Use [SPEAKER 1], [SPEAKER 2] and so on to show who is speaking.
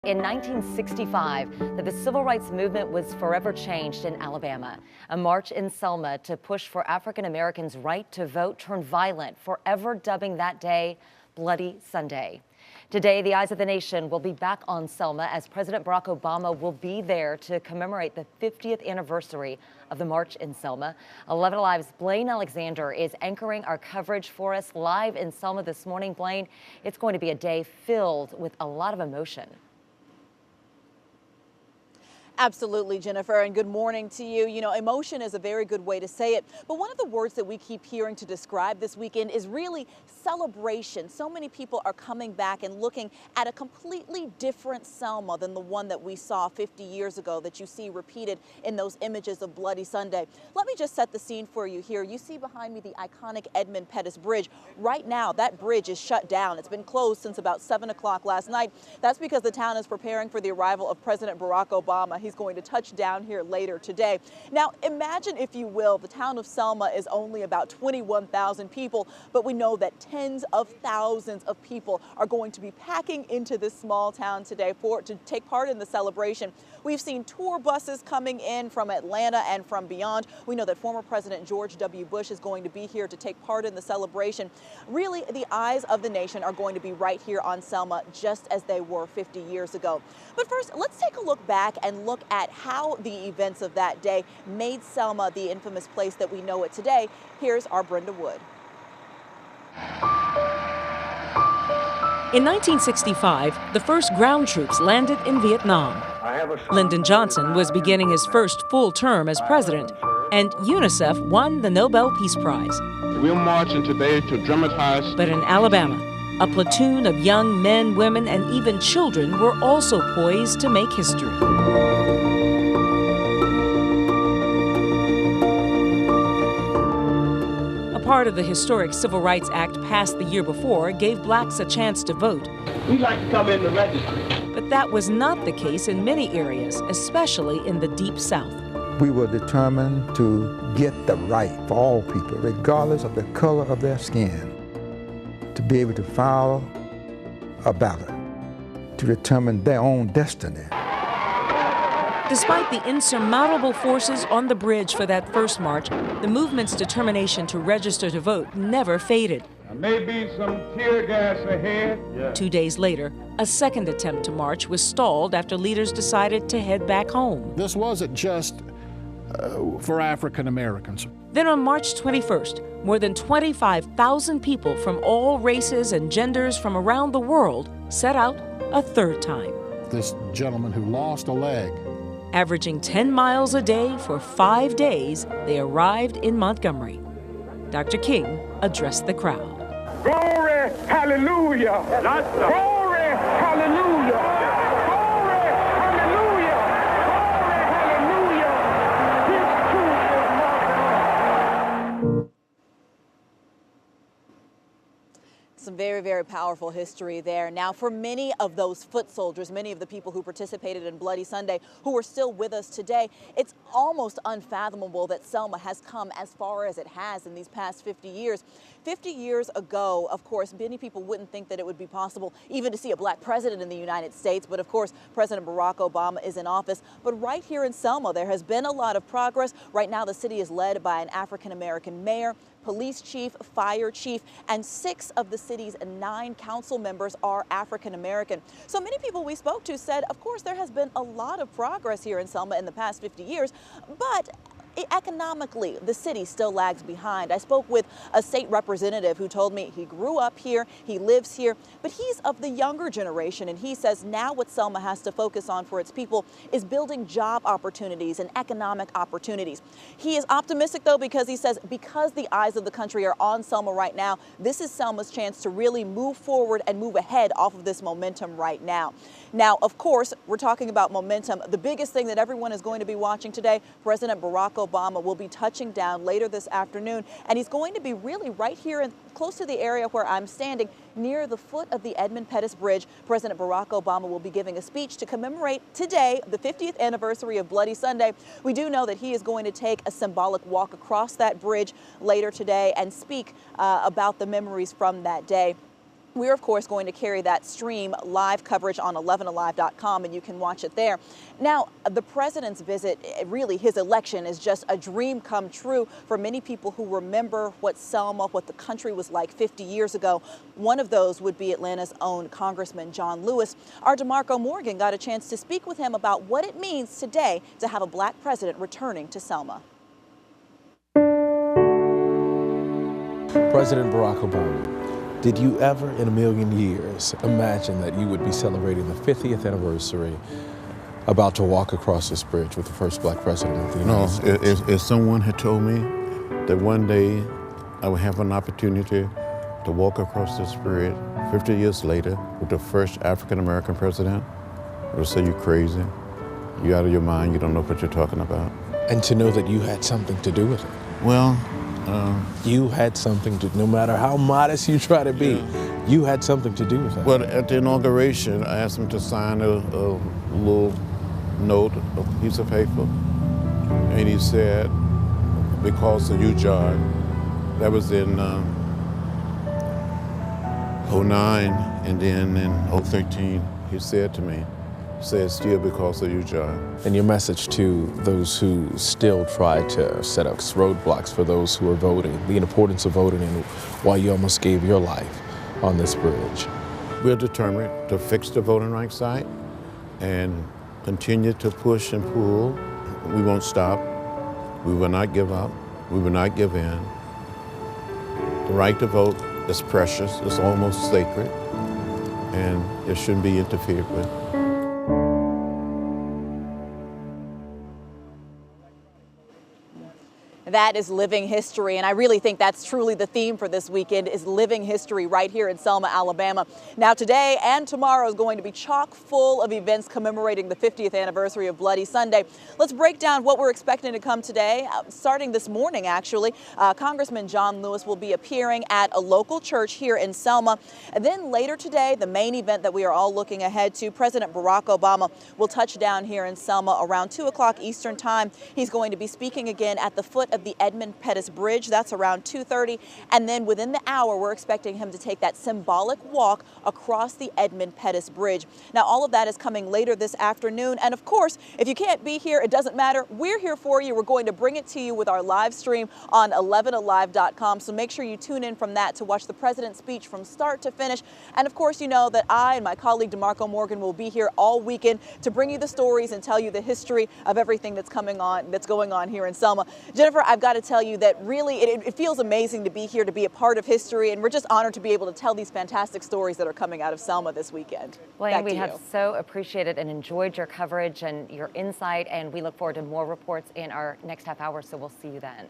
[SPEAKER 1] in 1965 that the civil rights movement was forever changed in Alabama. A march in Selma to push for African Americans' right to vote turned violent, forever dubbing that day Bloody Sunday. Today, the eyes of the nation will be back on Selma as President Barack Obama will be there to commemorate the 50th anniversary of the march in Selma. 11 Alive's Blaine Alexander is anchoring our coverage for us live in Selma this morning. Blaine, it's going to be a day filled with a lot of emotion.
[SPEAKER 2] Absolutely, Jennifer, and good morning to you. You know, emotion is a very good way to say it, but one of the words that we keep hearing to describe this weekend is really celebration. So many people are coming back and looking at a completely different Selma than the one that we saw 50 years ago that you see repeated in those images of Bloody Sunday. Let me just set the scene for you here. You see behind me the iconic Edmund Pettus Bridge. Right now, that bridge is shut down. It's been closed since about 7 o'clock last night. That's because the town is preparing for the arrival of President Barack Obama. He's going to touch down here later today. Now, imagine, if you will, the town of Selma is only about 21,000 people, but we know that tens of thousands of people are going to be packing into this small town today to take part in the celebration. We've seen tour buses coming in from Atlanta and from beyond. We know that former President George W. Bush is going to be here to take part in the celebration. Really, the eyes of the nation are going to be right here on Selma, just as they were 50 years ago. But first, let's take a look back and look at how the events of that day made Selma the infamous place that we know it today. Here's our Brenda Wood.
[SPEAKER 3] In 1965, the first ground troops landed in Vietnam. Lyndon Johnson was beginning his first full term as president, and UNICEF won the Nobel Peace Prize.
[SPEAKER 4] We're marching today to dramatize.
[SPEAKER 3] But in Alabama, a platoon of young men, women, and even children were also poised to make history. Part of the historic Civil Rights Act passed the year before gave blacks a chance to vote.
[SPEAKER 5] We'd like to come in the registry.
[SPEAKER 3] But that was not the case in many areas, especially in the Deep South.
[SPEAKER 6] We were determined to get the right for all people, regardless of the color of their skin, to be able to file a ballot, to determine their own destiny.
[SPEAKER 3] Despite the insurmountable forces on the bridge for that first march, the movement's determination to register to vote never faded.
[SPEAKER 4] There may be some tear gas ahead.
[SPEAKER 3] 2 days later, a second attempt to march was stalled after leaders decided to head back home.
[SPEAKER 7] This wasn't just for African Americans.
[SPEAKER 3] Then on March 21st, more than 25,000 people from all races and genders from around the world set out a third time.
[SPEAKER 7] This gentleman who lost a leg.
[SPEAKER 3] Averaging 10 miles a day for 5 days, they arrived in Montgomery. Dr. King addressed the crowd.
[SPEAKER 5] Glory, hallelujah. Glory, hallelujah. Glory, hallelujah. Glory, hallelujah. His truth is my God.
[SPEAKER 2] Some very, very powerful history there. Now, for many of those foot soldiers, many of the people who participated in Bloody Sunday, who are still with us today, it's almost unfathomable that Selma has come as far as it has in these past 50 years. 50 years ago, of course, many people wouldn't think that it would be possible even to see a black president in the United States. But of course, President Barack Obama is in office. But right here in Selma, there has been a lot of progress. Right now, the city is led by an African-American mayor, police chief, fire chief, and 6 of the city's 9 council members are African-American. So many people we spoke to said, of course, there has been a lot of progress here in Selma in the past 50 years, but economically, the city still lags behind. I spoke with a state representative who told me he grew up here, he lives here, but he's of the younger generation, and he says now what Selma has to focus on for its people is building job opportunities and economic opportunities. He is optimistic, though, because he says because the eyes of the country are on Selma right now, this is Selma's chance to really move forward and move ahead off of this momentum right now. Now, of course, we're talking about momentum. The biggest thing that everyone is going to be watching today, President Barack Obama will be touching down later this afternoon, and he's going to be really right here in close to the area where I'm standing, near the foot of the Edmund Pettus Bridge. President Barack Obama will be giving a speech to commemorate today, the 50th anniversary of Bloody Sunday. We do know that he is going to take a symbolic walk across that bridge later today and speak about the memories from that day. We're, of course, going to carry that stream live coverage on 11alive.com, and you can watch it there. Now, the president's visit, really his election, is just a dream come true for many people who remember what Selma, what the country was like 50 years ago. One of those would be Atlanta's own Congressman John Lewis. Our DeMarco Morgan got a chance to speak with him about what it means today to have a black president returning to Selma.
[SPEAKER 8] President Barack Obama, did you ever in a million years imagine that you would be celebrating the 50th anniversary, about to walk across this bridge with the first black president of the United States?
[SPEAKER 9] If someone had told me that one day I would have an opportunity to walk across this bridge 50 years later with the first African-American president, I would say, you're crazy, you're out of your mind, you don't know what you're talking about.
[SPEAKER 8] And to know that you had something to do with it.
[SPEAKER 9] Well,
[SPEAKER 8] you had something to, no matter how modest you try to be, you had something to do with that.
[SPEAKER 9] Well, at the inauguration, I asked him to sign a little note, a piece of paper, and he said, because of you, John. That was in '09, and then in '13, he said to me, said, still because of you, John.
[SPEAKER 8] And your message to those who still try to set up roadblocks for those who are voting, the importance of voting, and why you almost gave your life on this bridge.
[SPEAKER 9] We're determined to fix the Voting Rights Act and continue to push and pull. We won't stop. We will not give up. We will not give in. The right to vote is precious. It's almost sacred, and it shouldn't be interfered with.
[SPEAKER 2] That is living history, and I really think that's truly the theme for this weekend, is living history right here in Selma, Alabama. Now, today and tomorrow is going to be chock full of events commemorating the 50th anniversary of Bloody Sunday. Let's break down what we're expecting to come today. Starting this morning, actually, Congressman John Lewis will be appearing at a local church here in Selma. And then later today, the main event that we are all looking ahead to, President Barack Obama will touch down here in Selma around 2 o'clock Eastern Time. He's going to be speaking again at the foot of the Edmund Pettus Bridge. That's around 2:30. And then within the hour, we're expecting him to take that symbolic walk across the Edmund Pettus Bridge. Now, all of that is coming later this afternoon. And of course, if you can't be here, it doesn't matter. We're here for you. We're going to bring it to you with our live stream on 11alive.com. So make sure you tune in from that to watch the president's speech from start to finish. And of course, you know that I and my colleague DeMarco Morgan will be here all weekend to bring you the stories and tell you the history of everything that's going on here in Selma. Jennifer, I've got to tell you that really it feels amazing to be here, to be a part of history, and we're just honored to be able to tell these fantastic stories that are coming out of Selma this weekend.
[SPEAKER 1] Well, we have so appreciated and enjoyed your coverage and your insight, and we look forward to more reports in our next half hour, so we'll see you then.